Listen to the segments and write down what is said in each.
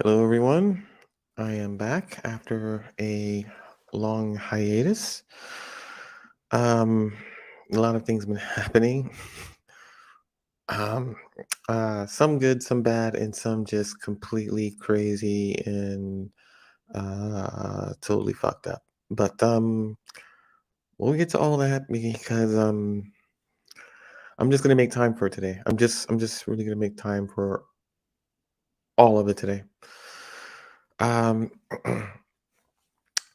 Hello, everyone. I am back after a long hiatus. Um, a lot of things have been happening. Um, some good, some bad, and some just completely crazy and totally fucked up. But we'll get to all that because I'm just gonna make time for it today. I'm just really gonna make time for all of it today. Um,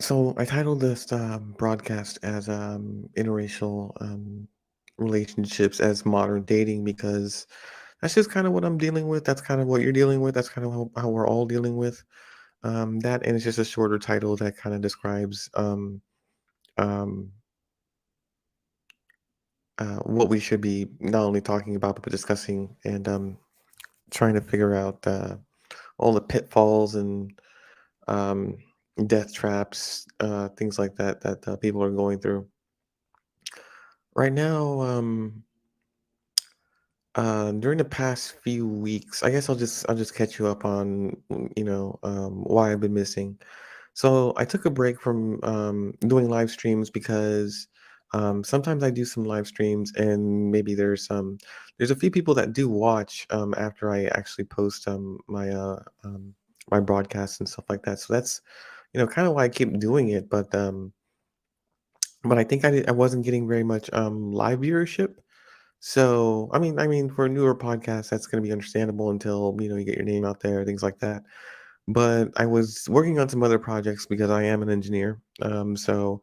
So I titled this broadcast as interracial relationships as modern dating because that's just kind of what I'm dealing with. That's kind of what you're dealing with. That's kind of how we're all dealing with that. And it's just a shorter title that kind of describes um, what we should be not only talking about but discussing and trying to figure out all the pitfalls and um, death traps, things like that that people are going through. Right now, during the past few weeks, I guess I'll just catch you up on why I've been missing. So I took a break from doing live streams because sometimes I do some live streams and maybe there's a few people that do watch after I actually post my broadcasts and stuff like that. So that's kind of why I keep doing it, but I think I wasn't getting very much live viewership. So, I mean, for a newer podcast, that's going to be understandable until you get your name out there, things like that. But I was working on some other projects because I am an engineer. So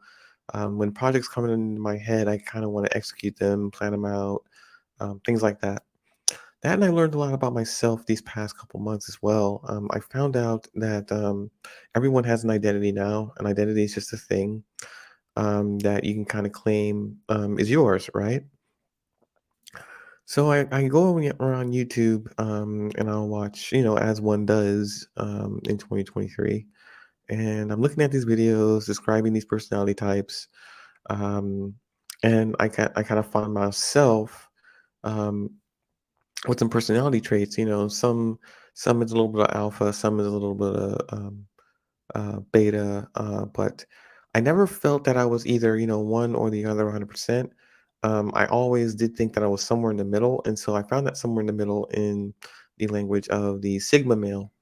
when projects come into my head, I kind of want to execute them, plan them out, things like that. That and I learned a lot about myself these past couple months as well. I found out that everyone has an identity now. An identity is just a thing that you can kind of claim is yours, right? So I go around YouTube and I'll watch, as one does in 2023. And I'm looking at these videos describing these personality types. Um, and I kind of find myself um, with some personality traits. Some is a little bit of alpha, some is a little bit of beta, but I never felt that I was either, one or the other 100%. I always did think that I was somewhere in the middle, and so I found that somewhere in the middle in the language of the Sigma male.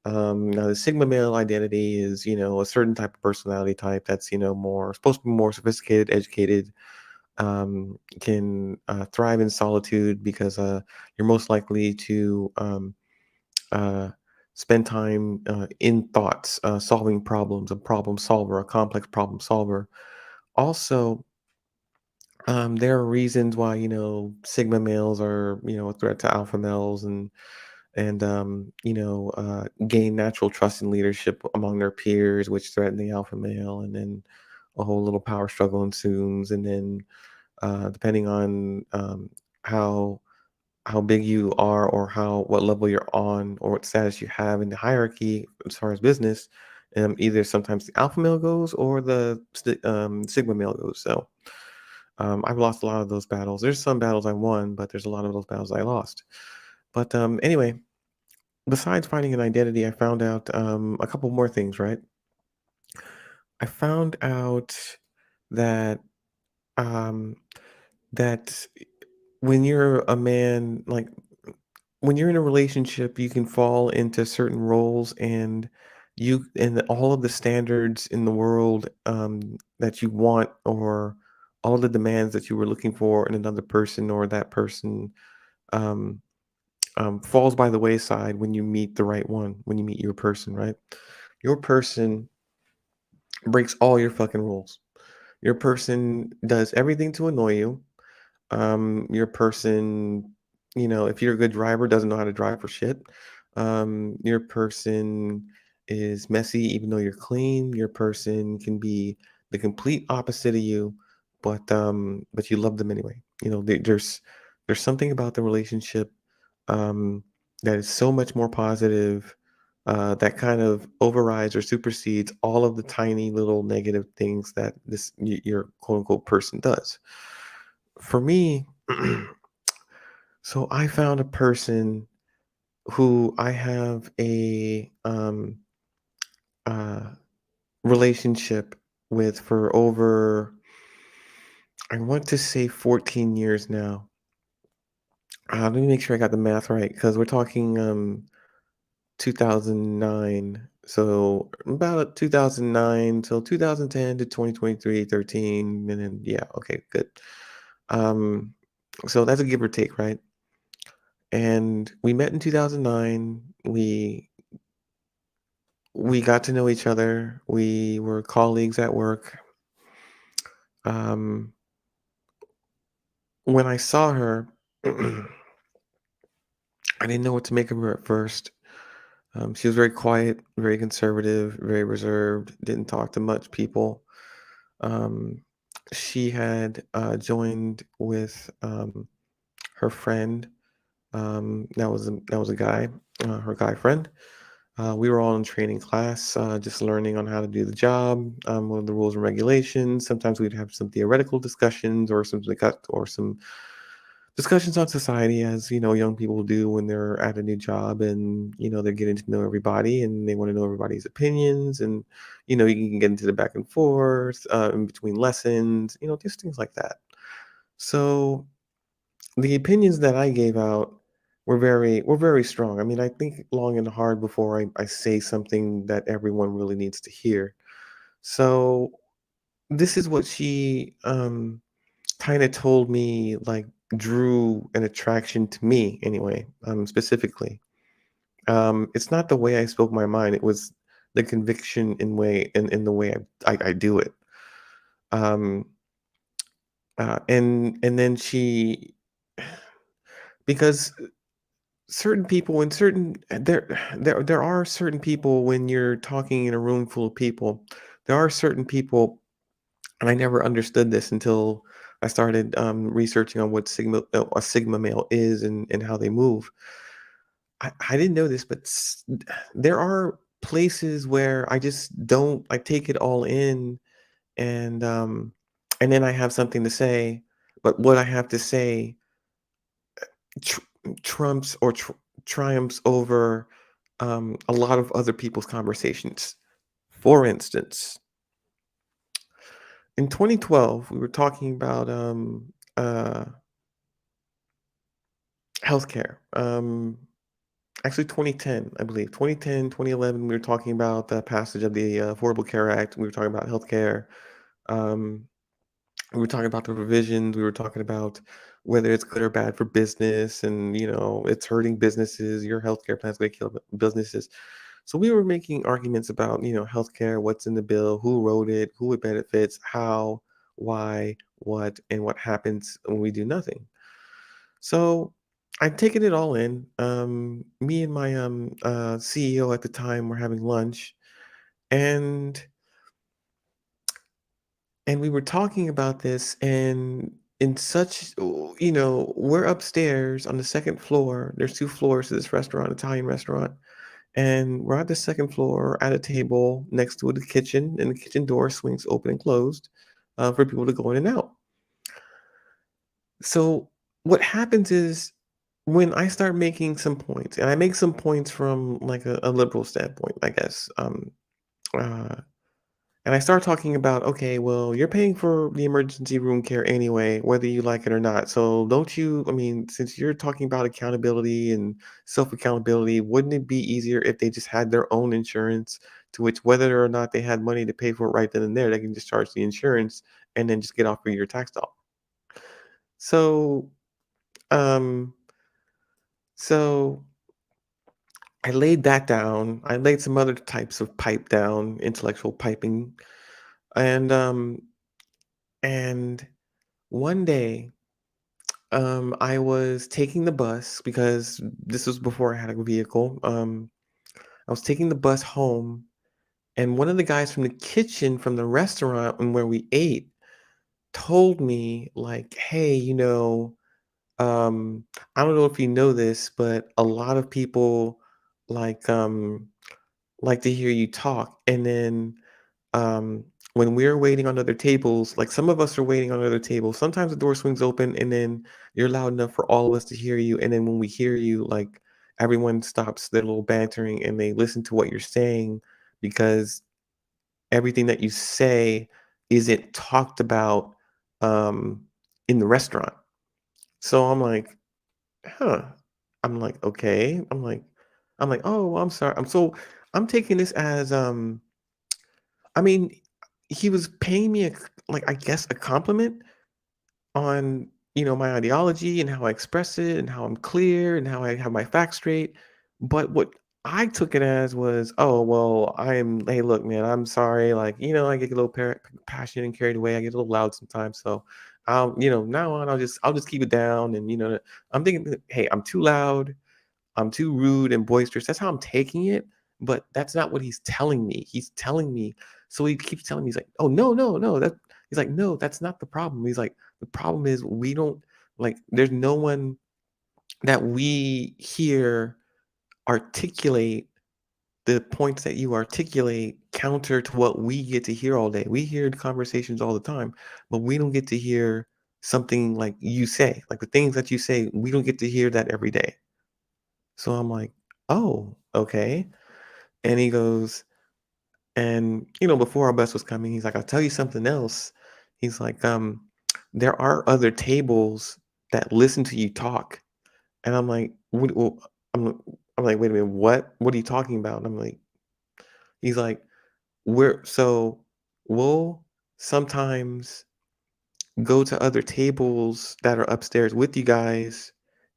Now, the Sigma male identity is, a certain type of personality type that's, more supposed to be more sophisticated, educated, can thrive in solitude because you're most likely to uh, spend time in thoughts, solving problems, a problem solver, a complex problem solver. Also, there are reasons why sigma males are a threat to alpha males and gain natural trust and leadership among their peers, which threaten the alpha male, and then a whole little power struggle ensues, and then depending on how how big you are or what level you're on or what status you have in the hierarchy as far as business, either sometimes the alpha male goes or the sigma male goes. So I've lost a lot of those battles. There's some battles I won, but there's a lot of those battles I lost. But anyway, besides finding an identity, I found out a couple more things, right? I found out that um, that when you're a man, like when you're in a relationship, you can fall into certain roles and all of the standards in the world that you want or all the demands that you were looking for in another person or that person um, falls by the wayside when you meet the right one, when you meet your person, right? Your person breaks all your fucking rules. Your person does everything to annoy you. Your person, if you're a good driver, doesn't know how to drive for shit. Your person is messy even though you're clean. Your person can be the complete opposite of you, but you love them anyway. There's something about the relationship um, that is so much more positive, that kind of overrides or supersedes all of the tiny little negative things that your quote unquote person does. For me, so I found a person who I have a uh, relationship with for over, I want to say 14 years now. Let me make sure I got the math right because we're talking 2009. So about 2009 till 2010 to 2023, 13, and then yeah, okay, good. Um, so that's a give or take, right? And we met in 2009. We got to know each other. We were colleagues at work. Um, when I saw her, I didn't know what to make of her at first. She was very quiet, very conservative, very reserved, didn't talk to much people. Um, she had joined with her friend. That was a guy, her guy friend. We were all in training class, just learning on how to do the job, what are the rules and regulations. Sometimes we'd have some theoretical discussions or some discussions on society, as young people do when they're at a new job, and they're getting to know everybody and they want to know everybody's opinions, and you can get into the back and forth in between lessons, just things like that. So the opinions that I gave out were very strong. I mean, I think long and hard before I say something that everyone really needs to hear. So this is what she kind of told me, like, drew an attraction to me anyway, specifically. It's not the way I spoke my mind, it was the conviction in the way I do it. Um, and then she because certain people when certain there are certain people when you're talking in a room full of people, there are certain people, and I never understood this until I started researching on what a sigma male is and how they move. I didn't know this, but there are places where I just don't. I take it all in, and um, and then I have something to say, but what I have to say tr- trumps or triumphs over a lot of other people's conversations. For instance, in 2012, we were talking about healthcare. Actually, 2010, I believe. 2010, 2011, we were talking about the passage of the Affordable Care Act. We were talking about healthcare. Um, we were talking about the revisions. We were talking about whether it's good or bad for business, and it's hurting businesses. Your healthcare plan's going to kill businesses. So we were making arguments about healthcare, what's in the bill, who wrote it, who it benefits, how, why, what, and what happens when we do nothing. So I'd taken it all in. Me and my CEO at the time were having lunch, and we were talking about this, and in such we're upstairs on the second floor. There's two floors to this restaurant, Italian restaurant, and we're at the second floor at a table next to the kitchen, and the kitchen door swings open and closed for people to go in and out. So what happens is when I start making some points, and I make some points from like a liberal standpoint, I guess. Uh, and I start talking about, okay, well, you're paying for the emergency room care anyway, whether you like it or not. So don't you, I mean, since you're talking about accountability and self accountability, wouldn't it be easier if they just had their own insurance, to which whether or not they had money to pay for it right then and there, they can just charge the insurance and then just get off of your tax dollar? So, um, so I laid that down. I laid some other types of pipe down, intellectual piping, and um, and one day, I was taking the bus because this was before I had a vehicle. I was taking the bus home, and one of the guys from the kitchen from the restaurant and where we ate told me, like, "Hey, I don't know if you know this, but a lot of people like like to hear you talk." And then um, when we're waiting on other tables, like some of us are waiting on other tables, sometimes the door swings open and then you're loud enough for all of us to hear you. And then when we hear you, like everyone stops their little bantering and they listen to what you're saying because everything that you say isn't talked about um, in the restaurant. So I'm like, huh. I'm like, okay. I'm like, oh, well, I'm sorry. I'm taking this as I mean, he was paying me like I guess a compliment on, my ideology and how I express it and how I'm clear and how I have my facts straight. But what I took it as was, oh, well, hey, look, man, I'm sorry. Like, I get a little passionate and carried away. I get a little loud sometimes. So, now on, I'll just keep it down. And, I'm thinking, hey, I'm too loud. I'm too rude and boisterous. That's how I'm taking it, but that's not what he's telling me. He's telling me, so he keeps telling me, he's like, "Oh, no, no, no." He's like, "No, that's not the problem." He's like, "The problem is we don't like there's no one that we hear articulate the points that you articulate counter to what we get to hear all day. We hear conversations all the time, but we don't get to hear something like you say. Like the things that you say, we don't get to hear that every day." So I'm like, "Oh, okay." And he goes, and before our bus was coming, he's like, "I'll tell you something else." He's like, there are other tables that listen to you talk." And I'm like, I'm, I'm like, wait a minute, what? What are you talking about? And I'm like, he's like, we'll sometimes go to other tables that are upstairs with you guys.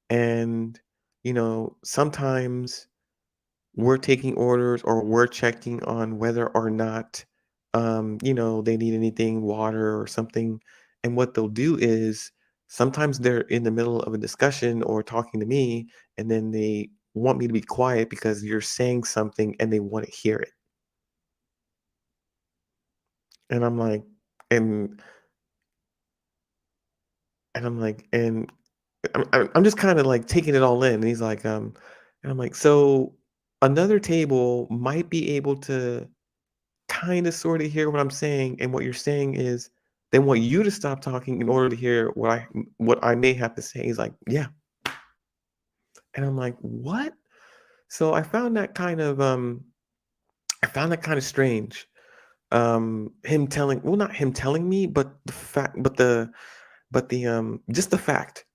And, sometimes we're taking orders or we're checking on whether or not they need anything, water or something. And what they'll do is sometimes they're in the middle of a discussion or talking to me, and then they want me to be quiet because you're saying something and they want to hear it. And I'm like, and and I'm just kind of like taking it all in. And he's like, and I'm like, so another table might be able to kinda sorta hear what I'm saying, and what you're saying is they want you to stop talking in order to hear what I may have to say. He's like, "Yeah." And I'm like, "What?" So I found that kinda strange. Him telling well, not him telling me, but the fact but the, just the fact.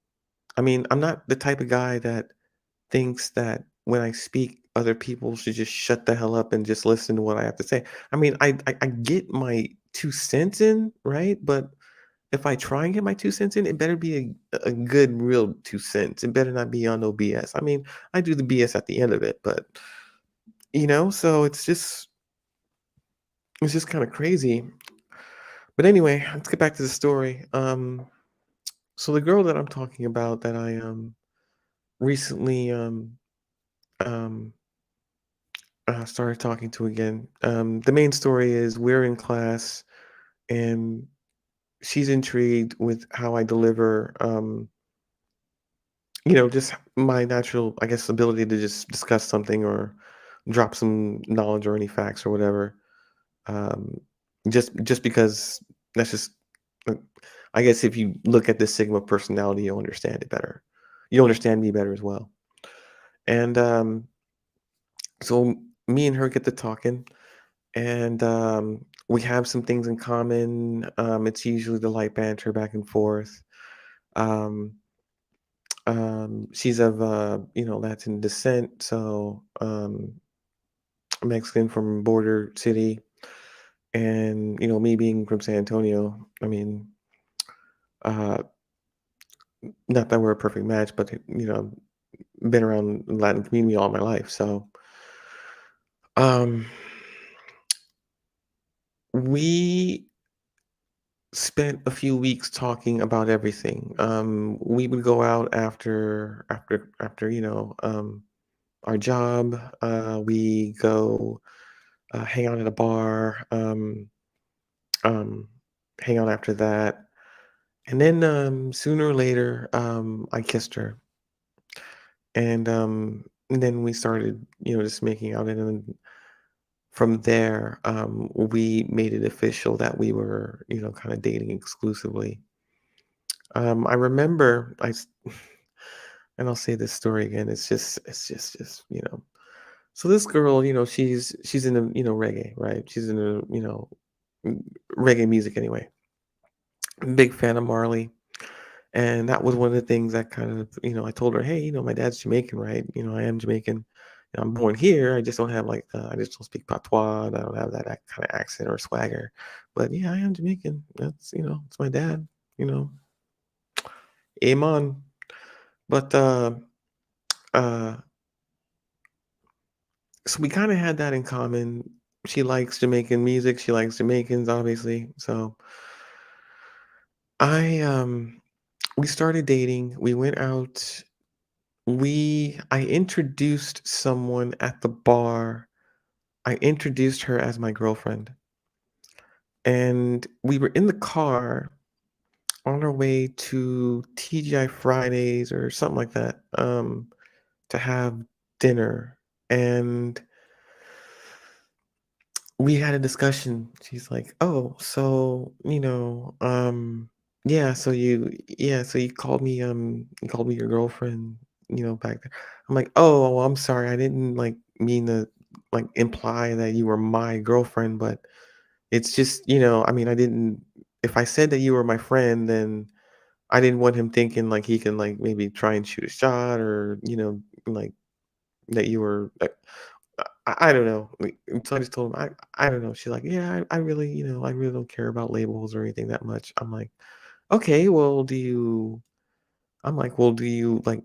I mean, I'm not the type of guy that thinks that when I speak, other people should just shut the hell up and just listen to what I have to say. I mean, I get my 2 cents in, right? But if I try and get my 2 cents in, it better be a good real 2 cents. It better not be on no BS. I mean, I do the BS at the end of it, but, so it's just kinda crazy. But anyway, let's get back to the story. So the girl that I'm talking about that I, recently, um started talking to again. The main story is we're in class and she's intrigued with how I deliver, just my natural, I guess, ability to just discuss something or drop some knowledge or any facts or whatever. Um, just because that's just, uh, I guess, if you look at the Sigma personality, you'll understand it better. You'll understand me better as well. And so me and her get to talking. And we have some things in common. It's usually the light banter back and forth. Um, she's of Latin descent, so Mexican from border city, and me being from San Antonio. I mean, uh, not that we're a perfect match, but been around the Latin community all my life. So um, we spent a few weeks talking about everything. We would go out after our job. We go hang out at a bar. Um, hang out after that, and then sooner or later, I kissed her, and then we started, just making out, and then from there, we made it official that we were, kind of dating exclusively. I remember and I'll say this story again. It's just So this girl, she's into reggae, right? She's into m- reggae music anyway. Big fan of Marley. And that was one of the things that kind of, I told her, hey, my dad's Jamaican, right? I am Jamaican. I'm born here. I just don't have like, I just don't speak patois. And I don't have that kind of accent or swagger. But yeah, I am Jamaican. That's, it's my dad, you know, Amen. But, uh, so we kind of had that in common. She likes Jamaican music. She likes Jamaicans, obviously. So we started dating. We went out. I introduced someone at the bar. I introduced her as my girlfriend, and we were in the car on our way to TGI Fridays or something like that, to have dinner, and we had a discussion. She's like, "Oh, so, so you called me your girlfriend, back there." I'm like, "Oh, well, I'm sorry. I didn't like mean to like imply that you were my girlfriend, but it's just, I mean, I didn't if I said that you were my friend, then I didn't want him thinking like he can like maybe try and shoot a shot or, like that you were like I don't know. Like, so I just told him, I don't know. She's like, yeah, I really, I really don't care about labels or anything that much. I'm like, okay, well, do you like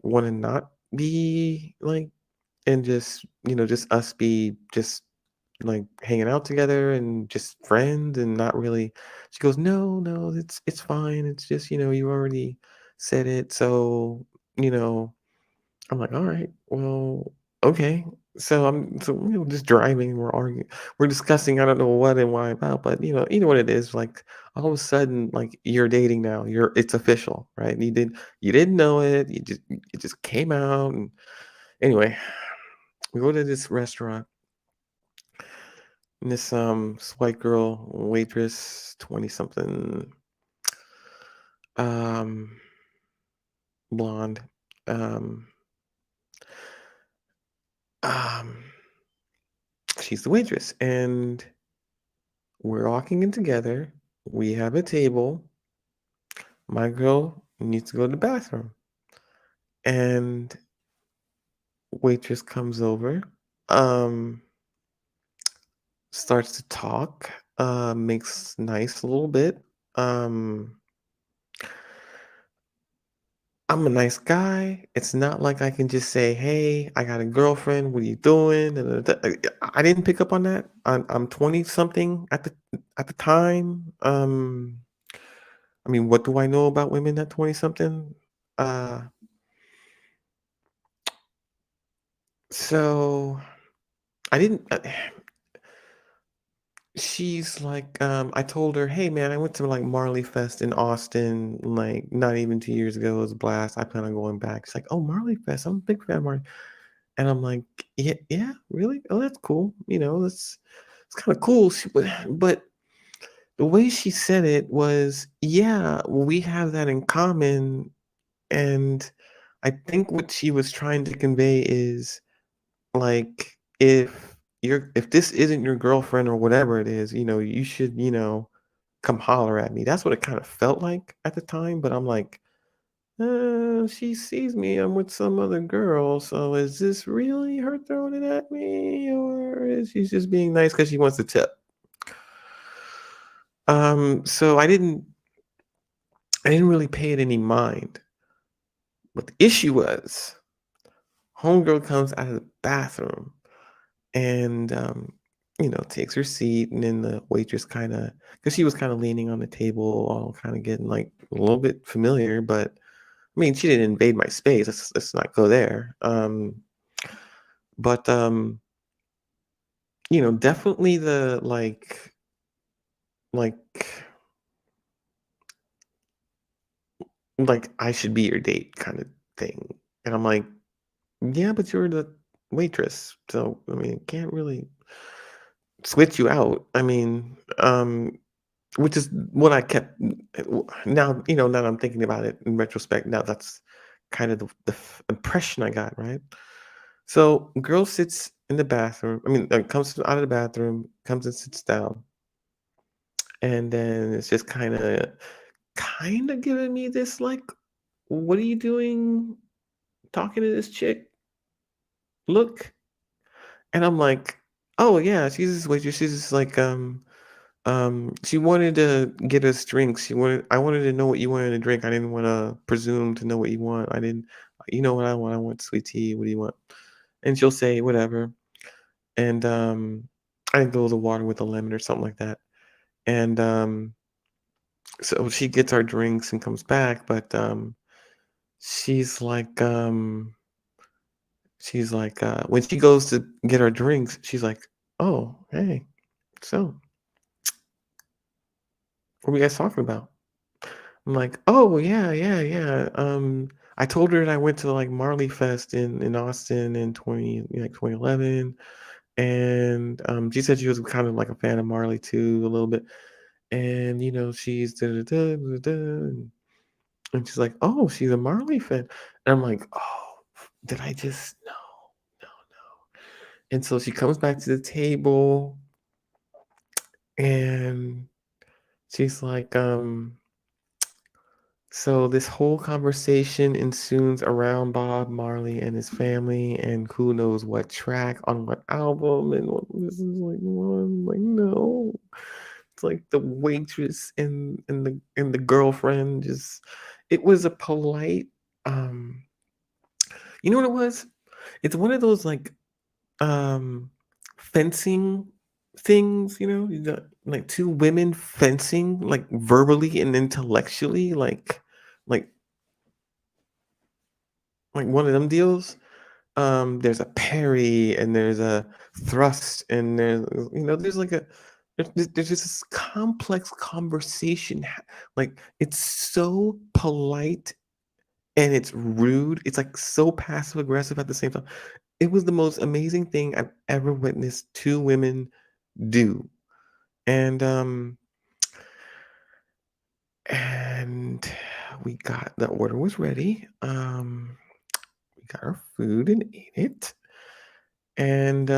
want to not be like, and just, just us be just like hanging out together and just friends and not really. She goes, no, no, it's fine. It's just, you already said it. So, you know, I'm like, "All right, well, okay." Just driving, we're arguing, we're discussing, I don't know what and why about, but, what it is, like, all of a sudden, like, you're dating now, it's official, right? You didn't know it, it just came out, and anyway, we go to this restaurant, and this white girl, waitress, 20 something, um, blonde, um, um, she's the waitress, and we're walking in together. We have a table. My girl needs to go to the bathroom. And waitress comes over, um, starts to talk, makes nice a little bit. Um, I'm a nice guy. It's not like I can just say, "Hey, I got a girlfriend. What are you doing?" I didn't pick up on that. I'm 20 something at the time. I mean, what do I know about women at 20 something? Uh, so I didn't. She's like, I told her, hey man, I went to like Marley Fest in Austin, like not even 2 years ago. It was a blast. I plan on going back. She's like, oh, Marley Fest. I'm a big fan of Marley. And I'm like, yeah, yeah, really? Oh, that's cool. It's kind of cool. But the way she said it was, yeah, we have that in common. And I think what she was trying to convey is like, if this isn't your girlfriend or whatever it is, you should, come holler at me. That's what it kind of felt like at the time, but I'm like, she sees me, I'm with some other girl, so is this really her throwing it at me, or is she just being nice because she wants to tip? So I didn't really pay it any mind. But the issue was, homegirl comes out of the bathroom and takes her seat, and then the waitress kind of, because she was kind of leaning on the table, all kind of getting like a little bit familiar, but I mean, she didn't invade my space. Let's not go there. But definitely the like I should be your date kind of thing, and I'm like, yeah, but you're the waitress, so I mean, can't really switch you out. I mean, which is what I kept now, now that I'm thinking about it in retrospect, now that's kind of the impression I got, right? So, girl sits in the bathroom. I mean, comes out of the bathroom, comes and sits down, and then it's just kind of giving me this like, "What are you doing talking to this chick?" Look, and I'm like, "Oh yeah, she's this waitress. She's just like she wanted to get us drinks. I wanted to know what you wanted to drink. I didn't want to presume to know what you want. I didn't, you know what I want? I want sweet tea. What do you want?" And she'll say whatever. And I think go the water with a lemon or something like that. And so she gets our drinks and comes back, but she's like when she goes to get our drinks, she's like, "Oh, hey, so what were you guys talking about?" I'm like, "Oh, yeah, yeah, yeah. I told her that I went to like Marley Fest in Austin in 2011, and she said she was kind of like a fan of Marley too, a little bit. And she's da da da da da, and she's like, "Oh, she's a Marley fan." And I'm like, "Oh, did I just no, no, no." And so she comes back to the table, and she's like, "So this whole conversation ensues around Bob Marley and his family, and who knows what track on what album, and this is like, what?" I'm like, no. It's like the waitress and the girlfriend just it was a polite, um you know what it was? It's one of those, like, um, fencing things, you got, like, 2 women fencing, like, verbally and intellectually, like like one of them deals. There's a parry and there's a thrust and there's like there's just this complex conversation. Like it's so polite and it's rude. It's like so passive aggressive at the same time. It was the most amazing thing I've ever witnessed two women do. And and we got the order was ready. We got our food and ate it. And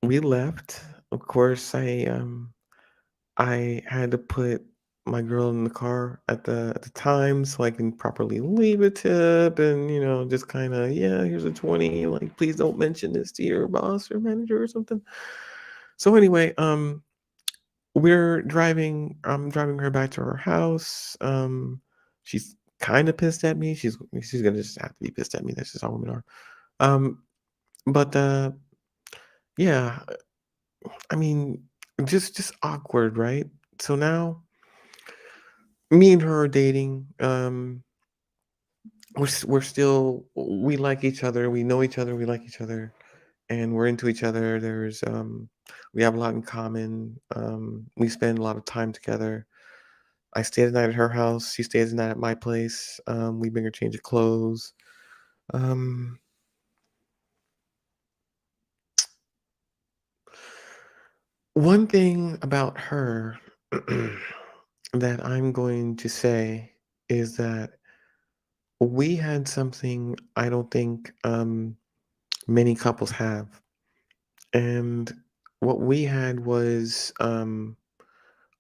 we left. Of course, I had to put my girl in the car at the time so I can properly leave a tip and just kind of, yeah, here's a 20, like please don't mention this to your boss or manager or something. So anyway, I'm driving her back to her house. She's kind of pissed at me. She's gonna just have to be pissed at me. That's just how women are. Um but yeah, I mean, just awkward, right? So now me and her are dating. We're still we like each other. We know each other. We like each other, and we're into each other. We have a lot in common. We spend a lot of time together. I stay the night at her house. She stays the night at my place. We bring her change of clothes. Um, One thing about her that I'm going to say is that we had something I don't think many couples have. And what we had was a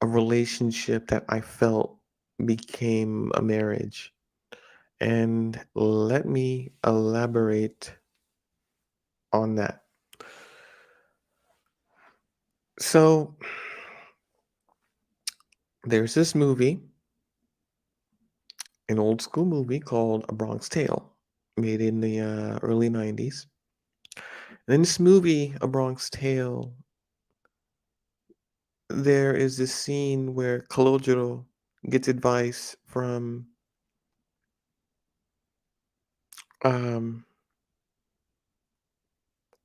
relationship that I felt became a marriage. And let me elaborate on that. So there's this movie, an old school movie called A Bronx Tale, made in the early 90s. And in this movie, A Bronx Tale, there is this scene where Kalojiro gets advice um,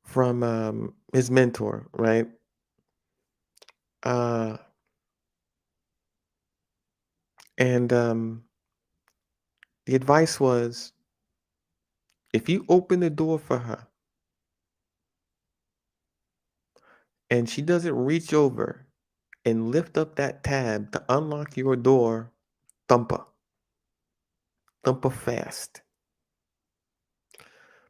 from his mentor, right? Uh, and the advice was, if you open the door for her and she doesn't reach over and lift up that tab to unlock your door, thumper. thumper fast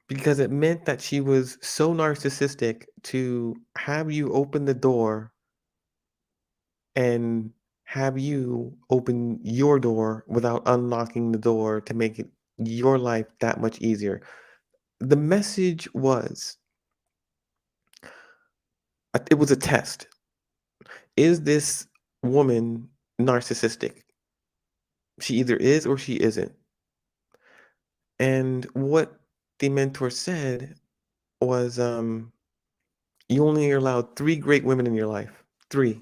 because it meant that she was so narcissistic to have you open the door and have you open your door without unlocking the door to make it your life that much easier. The message was it was a test. Is this woman narcissistic? She either is or she isn't. And what the mentor said was, you only are allowed 3 great women in your life, 3.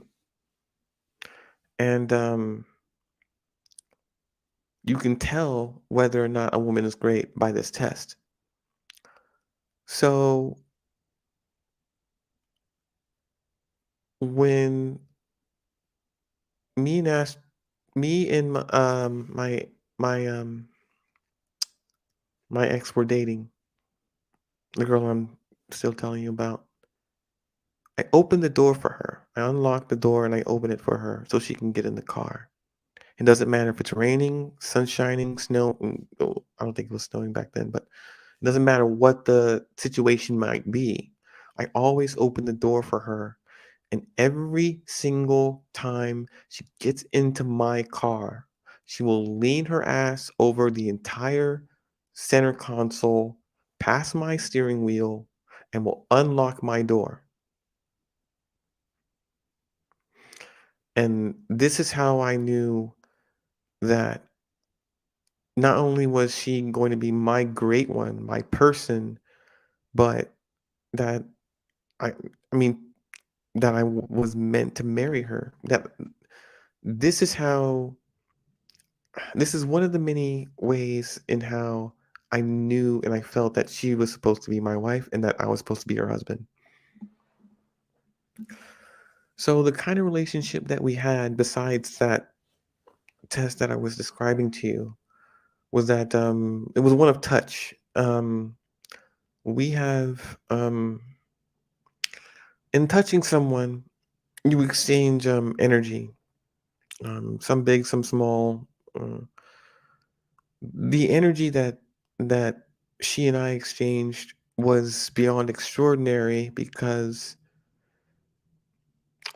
And, you can tell whether or not a woman is great by this test. So, when me and asked me and my, my ex were dating, the girl I'm still telling you about, I opened the door for her. I unlocked the door and I open it for her so she can get in the car. It doesn't matter if it's raining, sun shining, snow. Oh, I don't think it was snowing back then, but it doesn't matter what the situation might be. I always open the door for her. And every single time she gets into my car, she will lean her ass over the entire center console, past my steering wheel, and will unlock my door. And this is how I knew that not only was she going to be my great one, my person, but that I I mean, that was meant to marry her. That this is how this is one of the many ways in how I knew and I felt that she was supposed to be my wife and that I was supposed to be her husband. So the kind of relationship that we had besides that test that I was describing to you was that it was one of touch. We have in touching someone, you exchange energy, some big, some small. Uh, the energy that she and I exchanged was beyond extraordinary because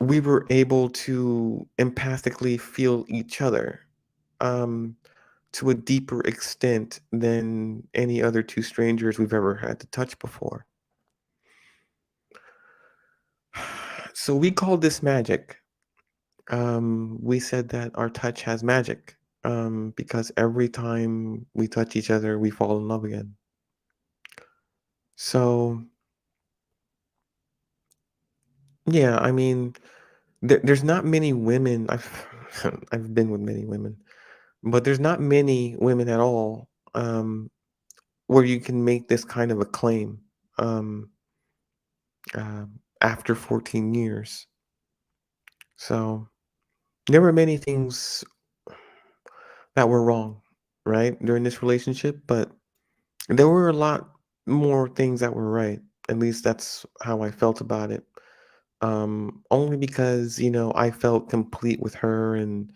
we were able to empathically feel each other um, to a deeper extent than any other two strangers we've ever had to touch before. So we called this magic. We said that our touch has magic because every time we touch each other, we fall in love again. So, yeah, I mean, there's not many women. I've been with many women, but there's not many women at all where you can make this kind of a claim um, after 14 years. So there were many things that were wrong, right, during this relationship, but there were a lot more things that were right. At least that's how I felt about it. Only because, I felt complete with her and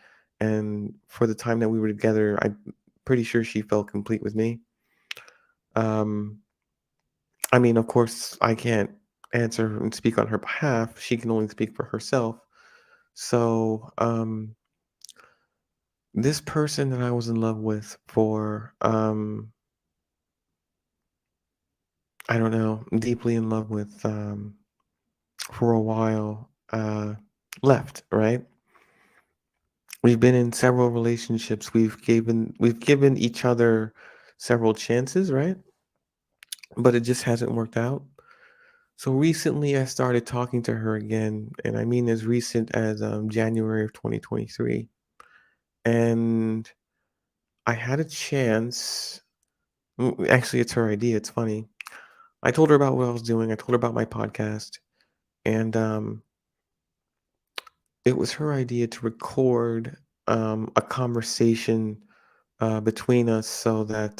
for the time that we were together, I'm pretty sure she felt complete with me. Um, I mean, of course, I can't answer and speak on her behalf. She can only speak for herself. So, this person that I was in love with for I don't know, deeply in love with for a while, left, right? We've been in several relationships. We've given each other several chances, right? But it just hasn't worked out. So recently I started talking to her again, and I mean as recent as January of 2023. And I had a chance. Actually, it's her idea. It's funny. I told her about what I was doing. I told her about my podcast, and it was her idea to record a conversation between us so that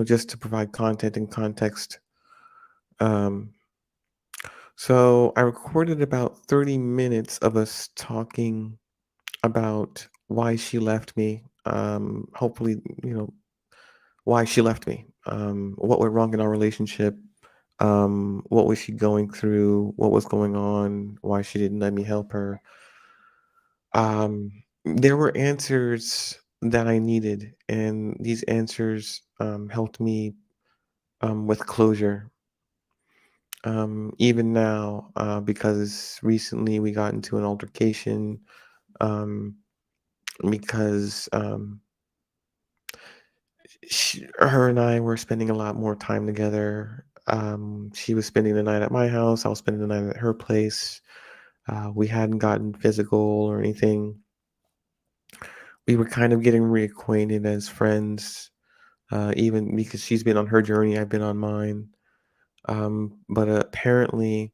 just to provide content and context. Um, so I recorded about 30 minutes of us talking about why she left me. hopefully, why she left me, what went wrong in our relationship, what was she going through, what was going on, why she didn't let me help her. There were answers that I needed, and these answers helped me with closure. Even now, because recently we got into an altercation, um, because her and I were spending a lot more time together. She was spending the night at my house, I was spending the night at her place. We hadn't gotten physical or anything. We were kind of getting reacquainted as friends, even because she's been on her journey, I've been on mine. But apparently,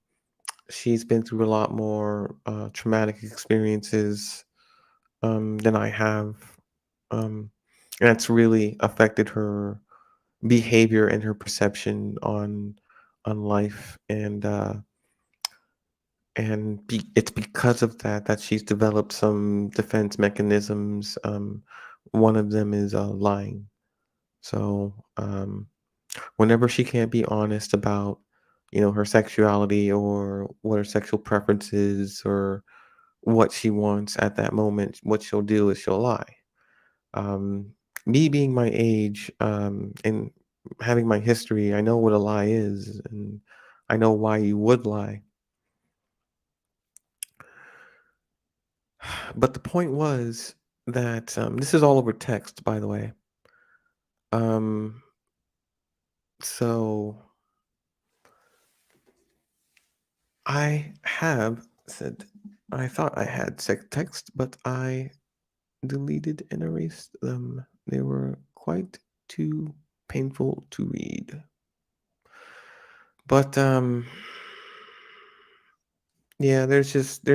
she's been through a lot more traumatic experiences than I have. Um, and that's really affected her behavior and her perception on life. And it's because of that she's developed some defense mechanisms. One of them is lying. So whenever she can't be honest about, her sexuality or what her sexual preferences or what she wants at that moment, what she'll do is she'll lie. Um, Me being my age, and having my history, I know what a lie is, and I know why you would lie. But the point was that this is all over text, by the way. Um, so I have said I thought I had text, but I deleted and erased them. They were quite too painful to read. But yeah, there's just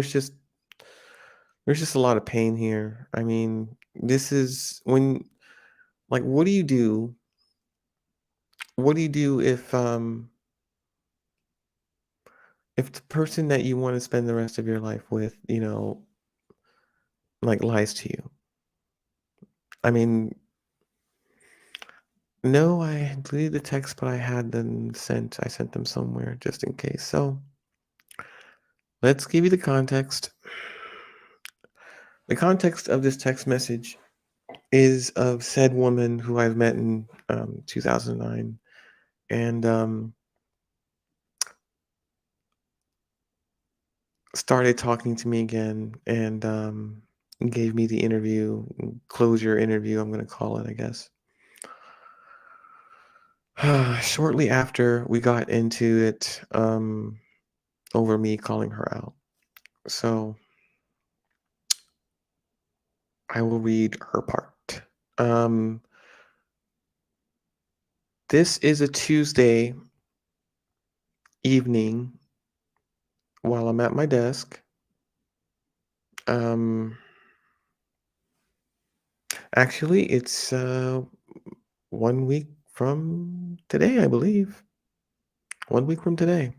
a lot of pain here. I mean, this is when like what do you do if the person that you want to spend the rest of your life with, like lies to you? I mean, no, I deleted the text, but I had them sent. I sent them somewhere just in case. So let's give you the context. The context of this text message is of said woman who I've met in 2009, and started talking to me again, and gave me the interview, closure interview, I'm going to call it, I guess. Shortly after we got into it, over me calling her out. So I will read her part. Um, this is a Tuesday evening while I'm at my desk. Um, Actually, it's 1 week from today, I believe. 1 week from today.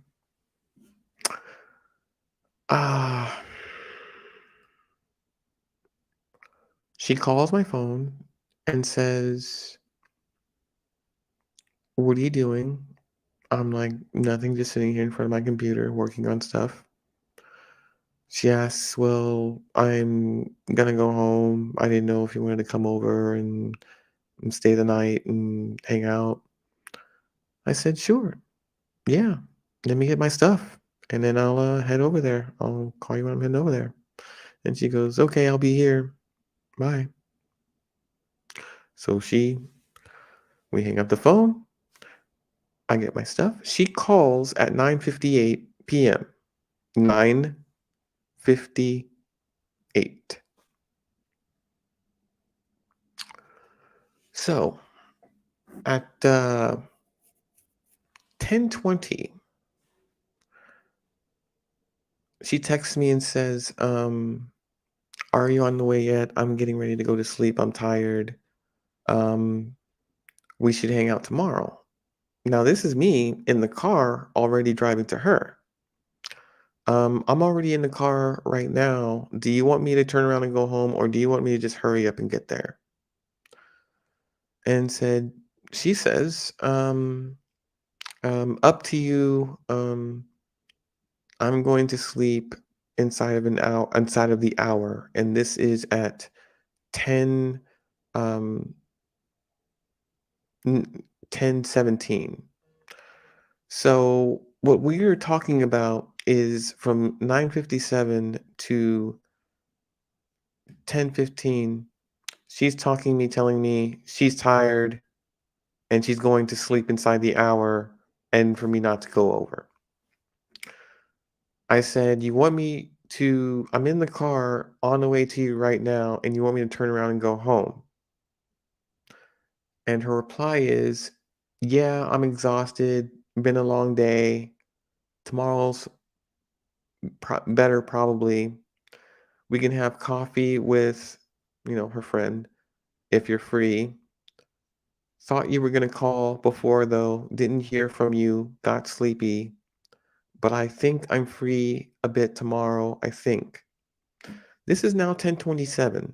Ah, she calls my phone and says, "What are you doing?" I'm like, "Nothing, just sitting here in front of my computer working on stuff." She asks, "Well, I'm gonna go home. I didn't know if you wanted to come over and stay the night and hang out." I said, "Sure. Yeah. Let me get my stuff, and then I'll head over there. I'll call you when I'm heading over there." And she goes, "Okay, I'll be here. Bye." So we hang up the phone. I get my stuff. She calls at 9:58 p.m. 9:58. So at 10:20, she texts me and says, "Are you on the way yet? I'm getting ready to go to sleep. I'm tired. Um, we should hang out tomorrow." Now, this is me in the car already driving to her. I'm already in the car right now. Do you want me to turn around and go home, or do you want me to just hurry up and get there? and said, she says, "Up to you. I'm going to sleep inside of the hour, and this is at 10, um, 10:17." So what we're talking about is from 9:57 to 10:15. She's telling me she's tired and she's going to sleep inside the hour and for me not to go over. I said, "You want me to I'm in the car on the way to you right now, and you want me to turn around and go home?" And her reply is, "Yeah, I'm exhausted. Been a long day. Tomorrow's better probably. We can have coffee with, her friend if you're free. Thought you were going to call before though. Didn't hear from you. Got sleepy. But I think I'm free a bit tomorrow, I think." This is now 10:27.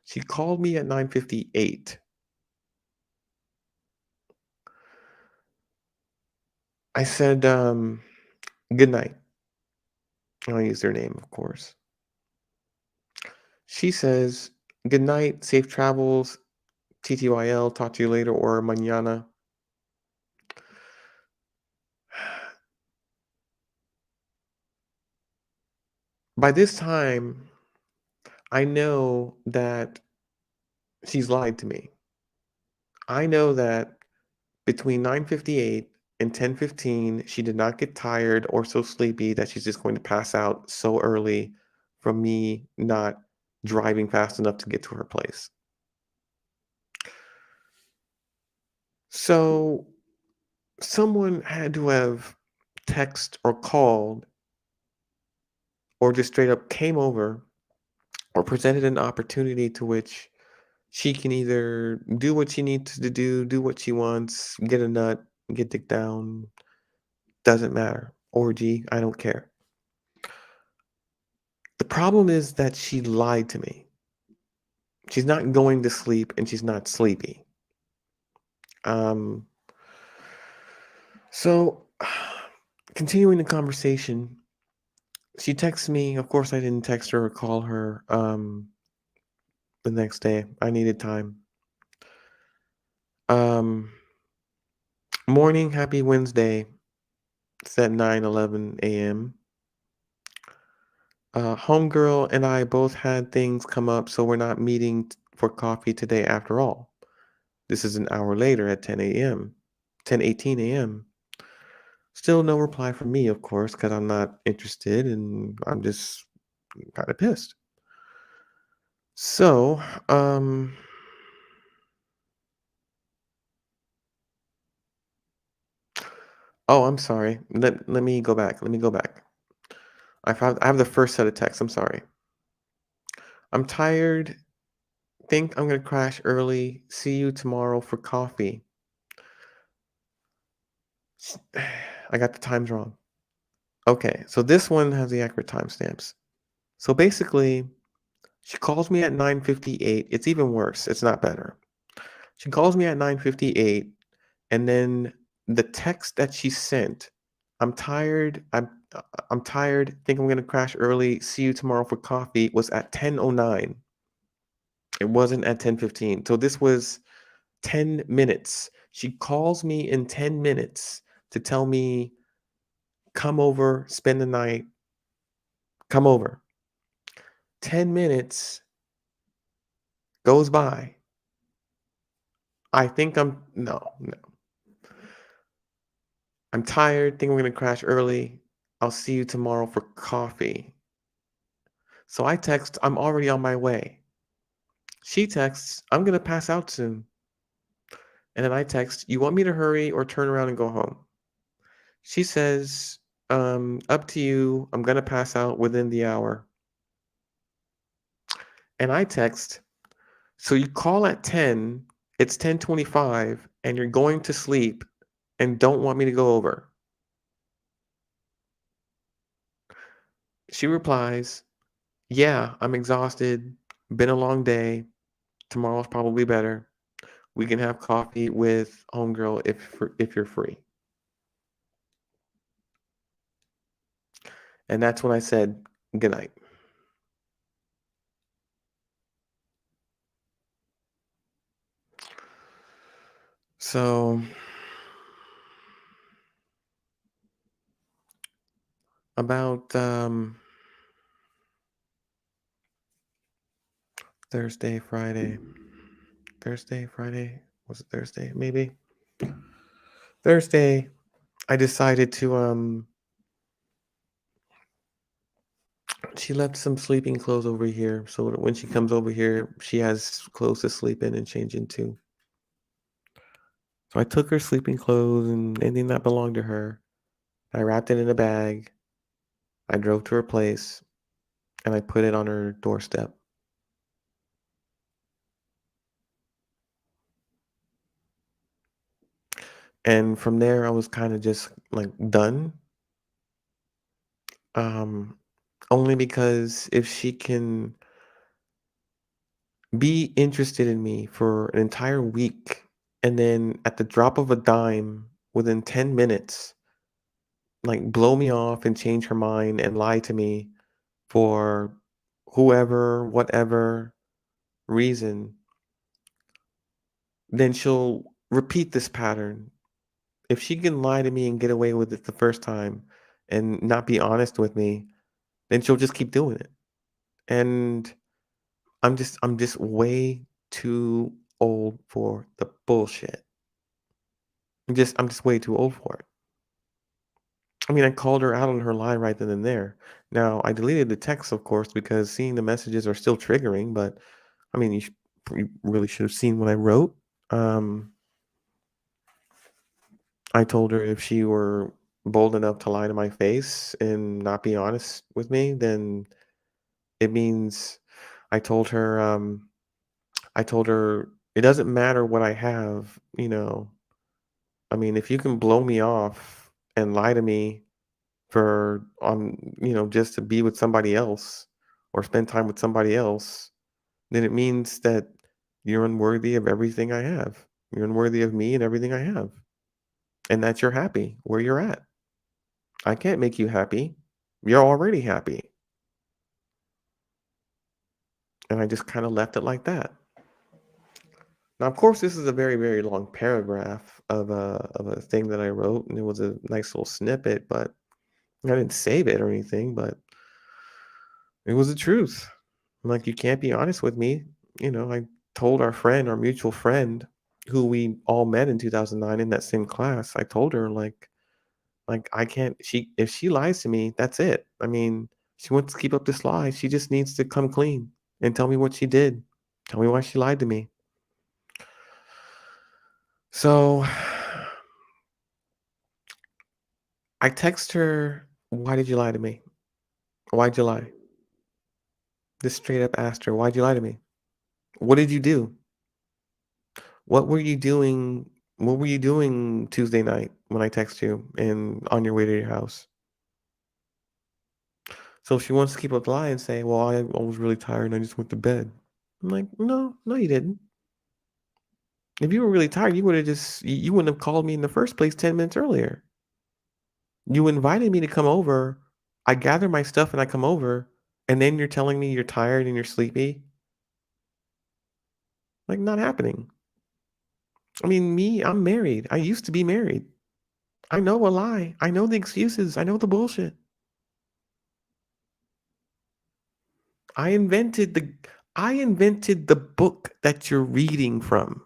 She called me at 9:58. I said, "Good night." I'll use their name, of course. She says, "Good night, safe travels, TTYL, talk to you later, or mañana." By this time, I know that she's lied to me. I know that between 9:58 and 10:15, she did not get tired or so sleepy that she's just going to pass out so early from me not driving fast enough to get to her place. So someone had to have text or called or just straight up came over or presented an opportunity to which she can either do what she needs to do what she wants, get a nut, get dick down, doesn't matter. Orgy, I don't care. The problem is that she lied to me. She's not going to sleep and she's not sleepy. Um, so continuing the conversation, she texts me. Of course, I didn't text her or call her the next day. I needed time. Um, Morning, happy Wednesday. It's at 9:11 a.m. Homegirl and I both had things come up, so we're not meeting for coffee today after all. This is an hour later at 10 a.m., 10:18 a.m. Still no reply from me, of course, because I'm not interested and I'm just kind of pissed. So, oh, I'm sorry. Let me go back. Let me go back. I have the first set of texts. I'm sorry. "I'm tired. Think I'm gonna crash early. See you tomorrow for coffee." I got the times wrong. Okay, so this one has the accurate timestamps. So basically, she calls me at 9:58. It's even worse. It's not better. She calls me at 9:58, and then the text that she sent, "I'm tired. I'm tired. Think I'm gonna crash early. See you tomorrow for coffee," was at 10:09. It wasn't at 10:15. So this was 10 minutes. She calls me in 10 minutes to tell me, "Come over, spend the night, come over." 10 minutes goes by. I think I'm no, no. "I'm tired, think I'm gonna crash early. I'll see you tomorrow for coffee." So I text, "I'm already on my way." She texts, "I'm gonna pass out soon." And then I text, "You want me to hurry or turn around and go home?" She says, "Up to you. I'm gonna pass out within the hour." And I text, "So you call at 10, it's 10:25, and you're going to sleep and don't want me to go over." She replies, "Yeah, I'm exhausted. Been a long day. Tomorrow's probably better. We can have coffee with homegirl if you're free. And that's when I said good night. So about Thursday, Friday, Thursday, Friday, was it Thursday? Maybe Thursday. I decided to she left some sleeping clothes over here, so that when she comes over here, she has clothes to sleep in and change into. So I took her sleeping clothes and anything that belonged to her. I wrapped it in a bag. I drove to her place and I put it on her doorstep. And from there, I was kind of just like done. Um, Only because if she can be interested in me for an entire week and then at the drop of a dime within 10 minutes, like blow me off and change her mind and lie to me for whoever, whatever reason, then she'll repeat this pattern. If she can lie to me and get away with it the first time and not be honest with me, then she'll just keep doing it. And I'm just way too old for the bullshit. I'm just way too old for it. I mean, I called her out on her lie right then and there. Now, I deleted the text, of course, because seeing the messages are still triggering, but I mean, you really should have seen what I wrote. Um, I told her if she were bold enough to lie to my face and not be honest with me, then it means I told her, I told her it doesn't matter what I have, you know. I mean, if you can blow me off and lie to me for just to be with somebody else or spend time with somebody else, then it means that you're unworthy of everything I have. You're unworthy of me and everything I have. And that you're happy where you're at. I can't make you happy. You're already happy. And I just kind of left it like that. Now, of course, this is a very, very long paragraph of a thing that I wrote, and it was a nice little snippet, but I didn't save it or anything, but it was the truth. Like, you can't be honest with me. I told our friend, our mutual friend, who we all met in 2009 in that same class. I told her, like I can't. If she lies to me, that's it. I mean, she wants to keep up this lie. She just needs to come clean and tell me what she did. Tell me why she lied to me. So I text her, "Why did you lie to me? Why'd you lie?" Just straight up asked her, "Why'd you lie to me? What did you do? What were you doing? What were you doing Tuesday night when I text you and on your way to your house?" So she wants to keep up the lie and say, "Well, I was really tired and I just went to bed." I'm like, "No, no, you didn't. If you were really tired, you wouldn't have called me in the first place 10 minutes earlier. You invited me to come over. I gather my stuff and I come over, and then you're telling me you're tired and you're sleepy? Like, not happening." I mean, I'm married. I used to be married. I know a lie. I know the excuses. I know the bullshit. I invented the I invented the book that you're reading from.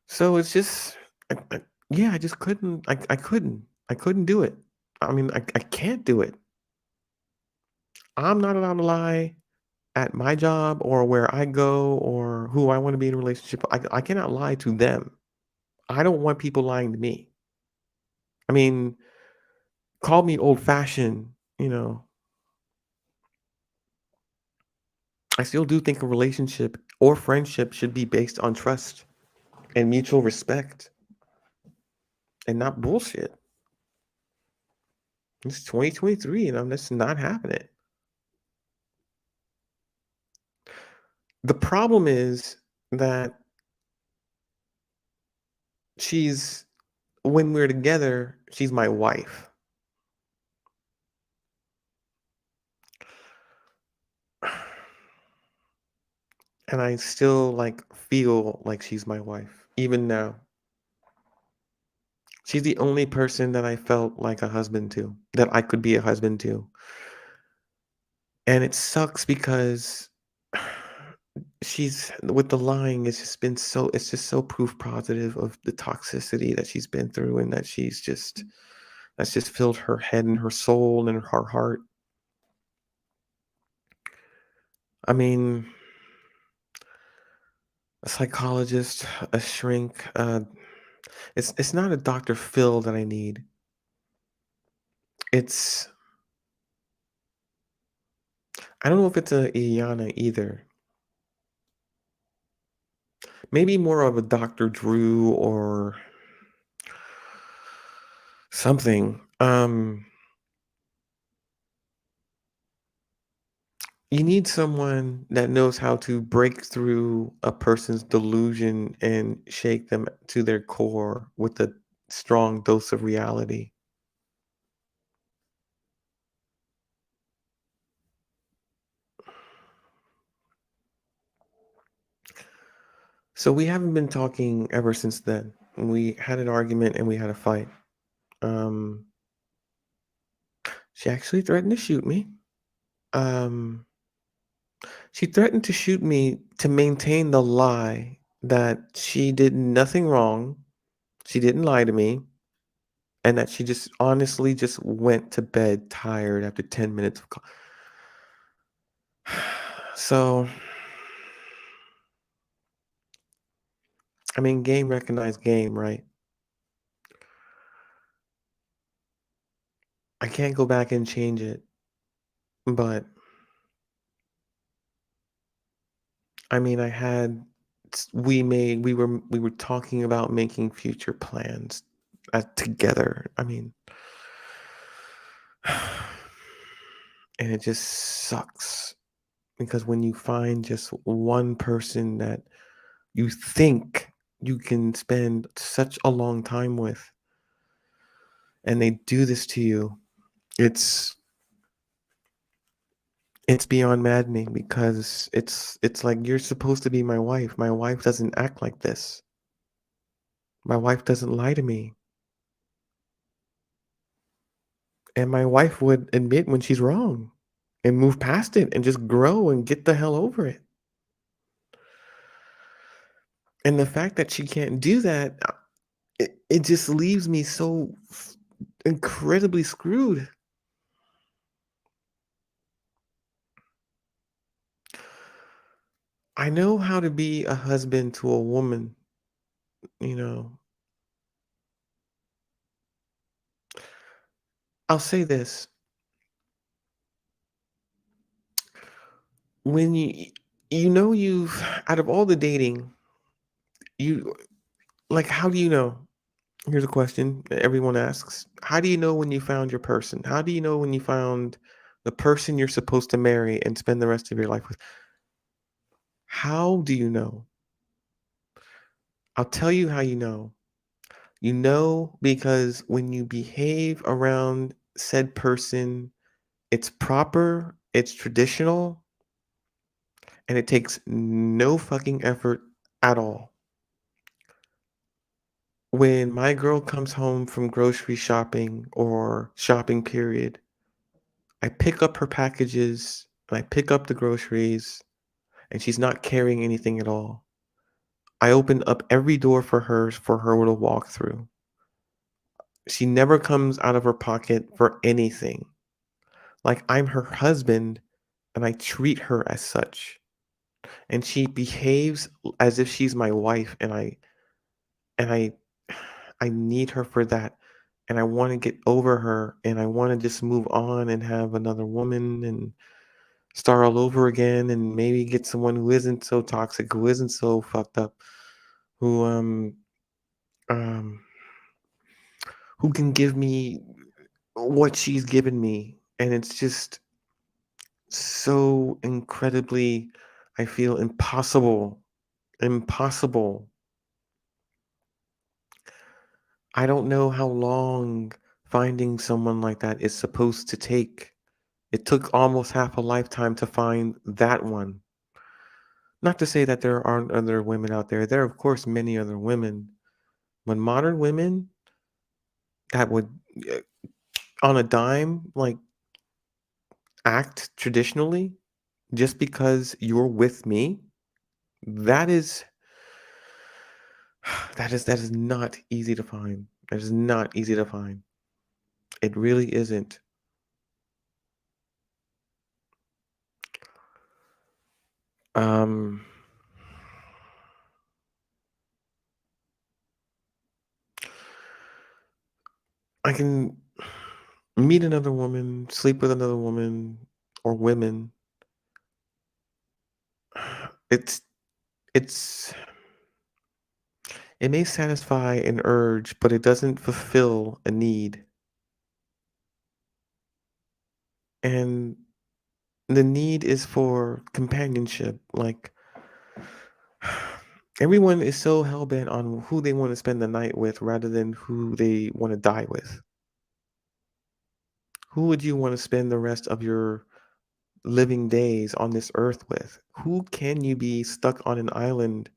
So it's just yeah, I just couldn't I couldn't do it. I mean, I can't do it. I'm not allowed to lie at my job or where I go or who I want to be in a relationship. I cannot lie to them. I don't want people lying to me. I mean, call me old fashioned, I still do think a relationship or friendship should be based on trust and mutual respect and not bullshit. It's 2023 and I'm just not having it. The problem is that she's when we're together, she's my wife, and I still, like, feel like she's my wife, even now. She's the only person that I felt like a husband to, that I could be a husband to, and it sucks because she's with the lying, it's just so proof positive of the toxicity that she's been through and that that's just filled her head and her soul and her heart. I mean, a psychologist, a shrink, it's not a Dr. Phil that I need. It's I don't know if it's a Iyana either. Maybe more of a Dr. Drew or something. You need someone that knows how to break through a person's delusion and shake them to their core with a strong dose of reality. So we haven't been talking ever since then. We had an argument and we had a fight. Um, she actually threatened to shoot me. Um, she threatened to shoot me to maintain the lie that she did nothing wrong. She didn't lie to me, and that she just honestly just went to bed tired after 10 minutes of So, I mean, game recognized game, right? I can't go back and change it, but I mean, I had we were talking about making future plans together. I mean, and it just sucks because when you find just one person that you think you can spend such a long time with and they do this to you, it's it's beyond maddening because it's like you're supposed to be my wife. My wife doesn't act like this. My wife doesn't lie to me. And my wife would admit when she's wrong and move past it and just grow and get the hell over it. And the fact that she can't do that, it just leaves me so incredibly screwed. I know how to be a husband to a woman, you know. I'll say this. When you know you've out of all the dating, you like how do you know? Here's a question that everyone asks. How do you know when you found your person? How do you know when you found the person you're supposed to marry and spend the rest of your life with? How do you know? I'll tell you how you know. You know because when you behave around said person, it's proper, it's traditional, and it takes no fucking effort at all. When my girl comes home from grocery shopping or shopping period, I pick up her packages and I pick up the groceries, and she's not carrying anything at all. I open up every door for her to walk through. She never comes out of her pocket for anything. Like I'm her husband and I treat her as such. And she behaves as if she's my wife and I need her for that. And I want to get over her and I want to just move on and have another woman and start all over again and maybe get someone who isn't so toxic, who isn't so fucked up, who um who can give me what she's given me. And it's just so incredibly I feel impossible. Impossible. I don't know how long finding someone like that is supposed to take. It took almost half a lifetime to find that one. Not to say that there aren't other women out there. There are, of course, many other women. But modern women that would, uh, on a dime, like act traditionally just because you're with me, that is that is not easy to find. That is not easy to find. It really isn't. Um, I can meet another woman, sleep with another woman or women. It's it's it may satisfy an urge, but it doesn't fulfill a need. And the need is for companionship. Like everyone is so hell bent on who they want to spend the night with rather than who they want to die with. Who would you want to spend the rest of your living days on this earth with? Who can you be stuck on an island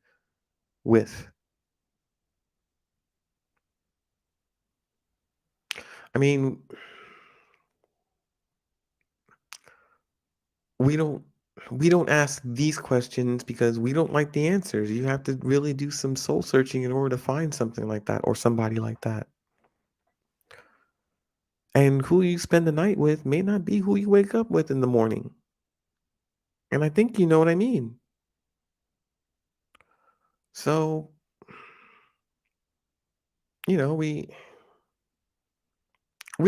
with? I mean, we don't we don't ask these questions because we don't like the answers. You have to really do some soul searching in order to find something like that or somebody like that. And who you spend the night with may not be who you wake up with in the morning. And I think you know what I mean. So, we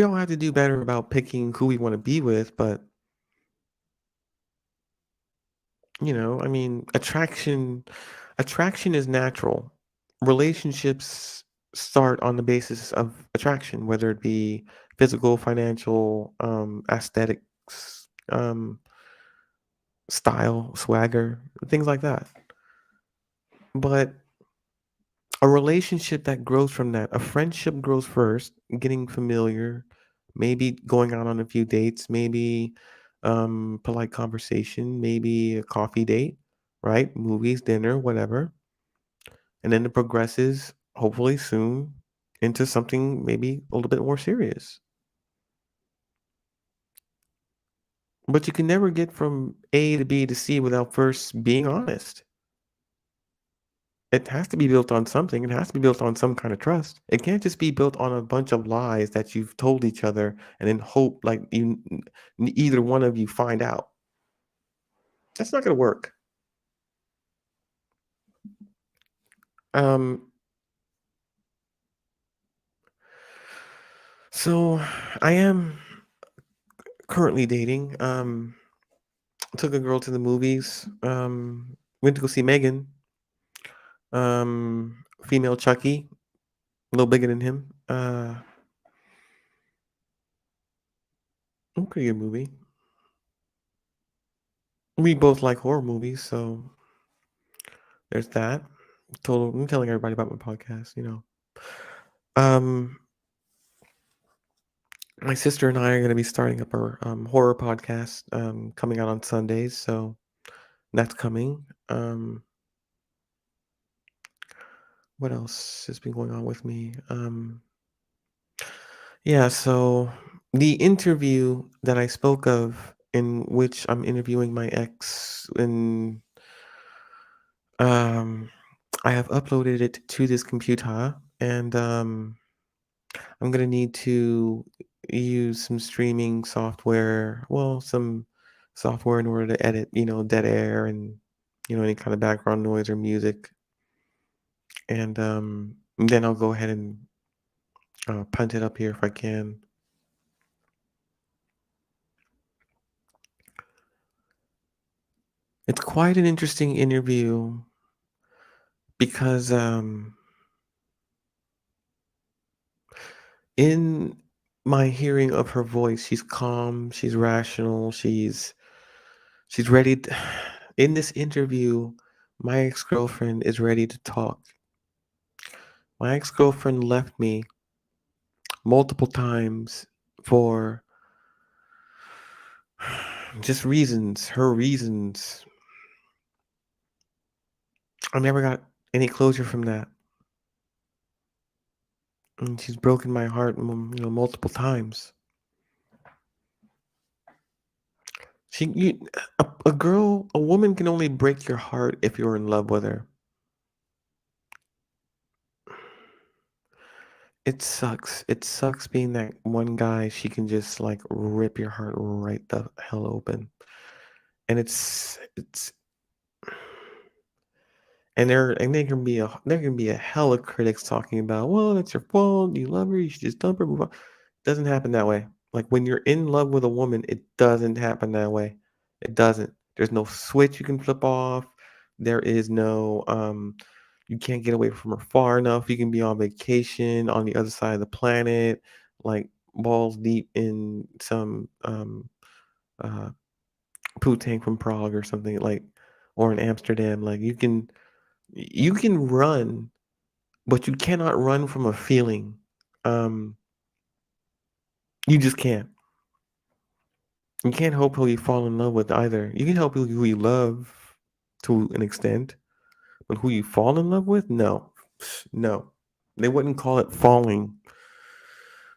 all have to do better about picking who we want to be with, but I mean, attraction is natural. Relationships start on the basis of attraction, whether it be physical, financial, aesthetics, style, swagger, things like that. But a relationship that grows from that, a friendship grows first, getting familiar, maybe going out on a few dates, maybe polite conversation, maybe a coffee date, right? Movies, dinner, whatever. And then it progresses, hopefully soon, into something maybe a little bit more serious. But you can never get from A to B to C without first being honest. It has to be built on something. It has to be built on some kind of trust. It can't just be built on a bunch of lies that you've told each other and then hope like either one of you find out. That's not going to work. Um, so I am currently dating. Took a girl to the movies. Went to go see Megan. Female Chucky, a little bigger than him. Pretty good movie. We both like horror movies, so there's that. I'm telling everybody about my podcast. Um, my sister and I are gonna be starting up our horror podcast coming out on Sundays, so that's coming. What else has been going on with me? Yeah, so the interview that I spoke of, in which I'm interviewing my ex, and um, I have uploaded it to this computer, and I'm gonna need to use some streaming software, well, some software in order to edit, dead air and any kind of background noise or music, and then I'll go ahead and punt it up here if I can. It's quite an interesting interview because in my hearing of her voice, she's calm, she's rational, she's ready. In this interview, my ex-girlfriend is ready to talk. My ex-girlfriend left me multiple times for just reasons, her reasons. I never got any closure from that. And she's broken my heart, multiple times. She, you, a woman can only break your heart if you're in love with her. It sucks. It sucks being that one guy she can just like rip your heart right the hell open. And there can be a hell of critics talking about, well, it's your fault, you love her, you should just dump her, move on. Doesn't happen that way. Like when you're in love with a woman, it doesn't happen that way. It doesn't. There's no switch you can flip off. There is no you can't get away from her far enough. You can be on vacation on the other side of the planet, like balls deep in some uh tank from Prague or something like, or in Amsterdam. Like you can run, but you cannot run from a feeling. Um, you just can't. You can't help who you fall in love with either. You can help who you love to an extent, but who you fall in love with, no, no. They wouldn't call it falling.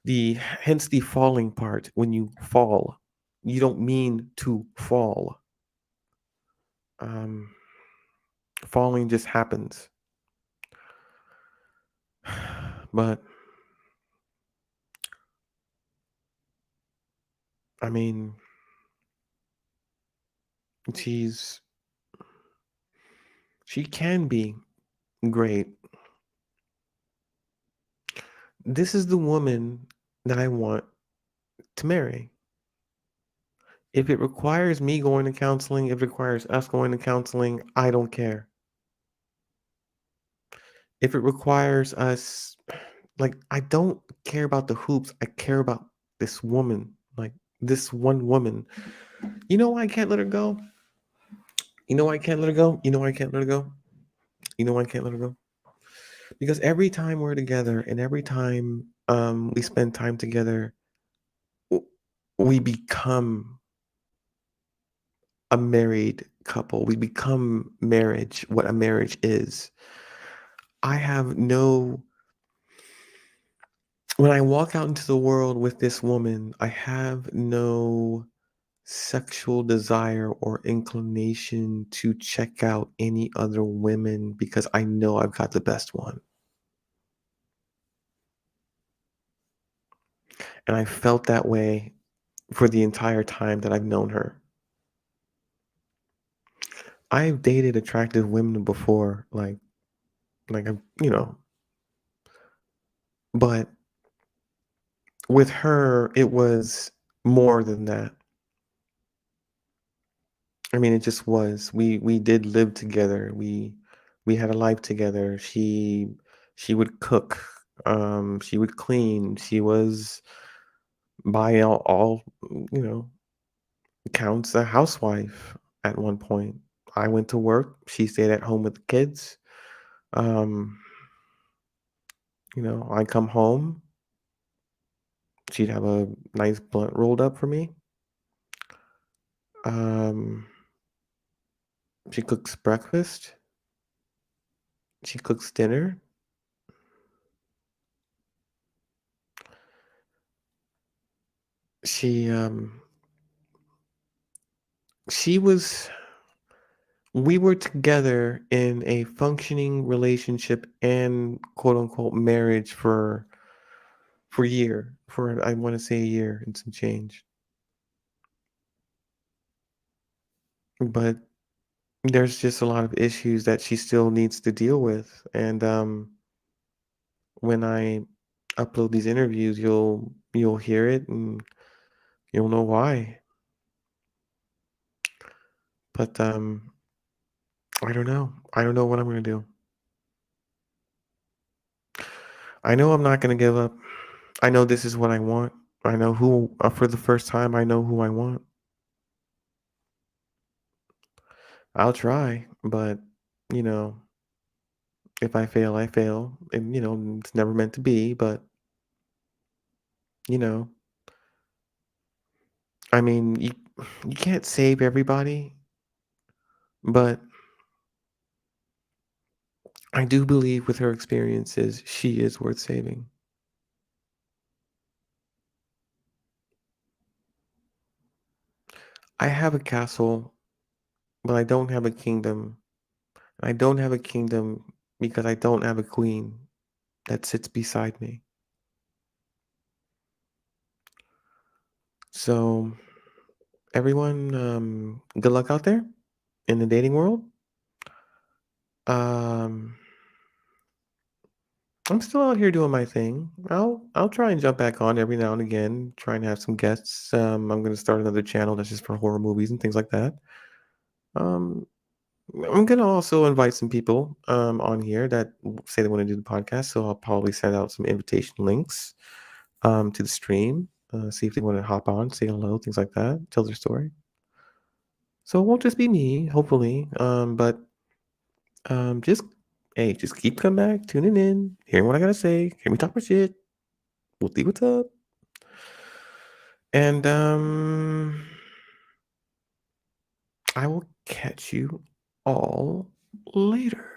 Hence the falling part. When you fall, you don't mean to fall. Um, Falling just happens. But I mean, she's she can be great. This is the woman that I want to marry. If it requires me going to counseling, if it requires us going to counseling, I don't care. If it requires us, like, I don't care about the hoops. I care about this woman, like this one woman. You know why I can't let her go? You know why I can't let her go? You know why I can't let her go? You know why I can't let her go? Because every time we're together and every time we spend time together, w- we become a married couple. We become marriage, what a marriage is. I have no When I walk out into the world with this woman, I have no sexual desire or inclination to check out any other women because I know I've got the best one. And I felt that way for the entire time that I've known her. I've dated attractive women before, like, but with her, it was more than that. I mean, it just was. We did live together. We had a life together. She would cook. She would clean. She was by all counts a housewife at one point. I went to work. She stayed at home with the kids. Um, I come home. She'd have a nice blunt rolled up for me. Um, she cooks breakfast. She cooks dinner. She um she was we were together in a functioning relationship and quote unquote marriage for a year, for I want to say a year and some change. But there's just a lot of issues that she still needs to deal with. And when I upload these interviews, you'll hear it and you'll know why. But I don't know. I don't know what I'm gonna do. I know I'm not gonna give up. I know this is what I want. I know for the first time, I know who I want. I'll try, but, you know, if I fail, I fail, and, it's never meant to be, but, you know, I mean, you can't save everybody, but I do believe with her experiences, she is worth saving. I have a castle, but I don't have a kingdom. I don't have a kingdom because I don't have a queen that sits beside me. So, everyone, good luck out there in the dating world. Um, I'm still out here doing my thing. I'll try and jump back on every now and again, try and have some guests. I'm gonna start another channel that's just for horror movies and things like that. Um, I'm gonna also invite some people on here that say they want to do the podcast. So I'll probably send out some invitation links to the stream. See if they want to hop on, say hello, things like that, tell their story. So it won't just be me, hopefully. But just hey, just keep coming back, tuning in, hearing what I gotta say, hear me talk my shit. We'll see what's up. And I will catch you all later.